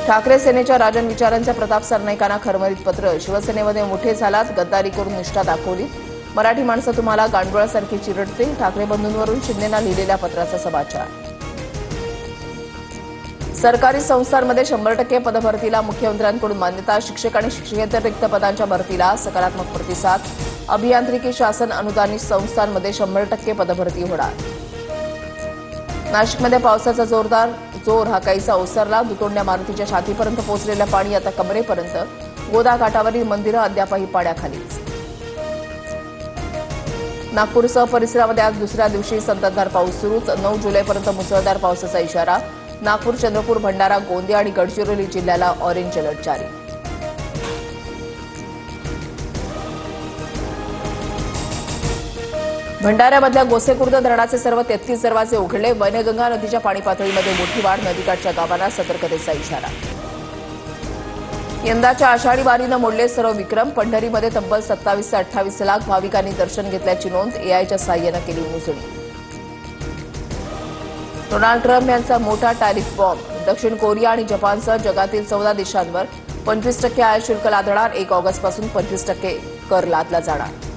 ठाकरे सेनेच्या राजन विचारांचे प्रताप सरनाईकांना खरमरीत पत्र. शिवसेनेमध्ये मोठे झालात, गद्दारी करून निष्ठा दाखवली. मराठी माणसं तुम्हाला गांडुळासारखी चिरडतील. ठाकरे बंधूंवरून शिंदेंना लिहिलेल्या पत्राचा समाचार. सरकारी संस्थांमध्ये 100% पदभरतीला मुख्यमंत्र्यांकडून मान्यता. शिक्षक आणि शिक्षकेतर रिक्त पदांच्या भरतीला सकारात्मक प्रतिसाद. अभियांत्रिकी शासन अनुदानित संस्थांमध्ये 100% पदभरती होणार. नाशिकमध्ये पावसाचा जोर हा काहीसा ओसरला. दुतोंड्या मारुतीच्या छातीपर्यंत पोहोचलेलं पाणी आता कमरेपर्यंत. गोदा घाटावरील मंदिरं अद्यापही पाण्याखालीच. नागपूरसह परिसरामध्ये आज दुसऱ्या दिवशी संततधार पाऊस सुरूच. 9 जुलैपर्यंत मुसळधार पावसाचा इशारा. नागपूर, चंद्रपूर, भंडारा, गोंदिया आणि गडचिरोली जिल्ह्याला ऑरेंज अलर्ट जारी. भंडाऱ्यामधल्या गोसेखुर्द धरणाचे सर्व 33 दरवाजे उघडले. वैनगंगा नदीच्या पाणी पातळीमध्ये मोठी वाढ. नदीकाठच्या गावांना सतर्कतेचा इशारा. यंदाच्या आषाढी वारीनं मोडले सर्व विक्रम. पंढरीमध्ये तब्बल 27 ते 28 लाख भाविकांनी दर्शन घेतल्याची नोंद. एआयच्या साहाय्यानं केली मोजणी. डोनाल्ड ट्रम्प यांचा मोठा टॅरिफ बॉम्ब. दक्षिण कोरिया आणि जपानसह जगातील 14 देशांवर 25% आयात शुल्क लादणार. 1 ऑगस्टपासून 25% कर लादला जाणार.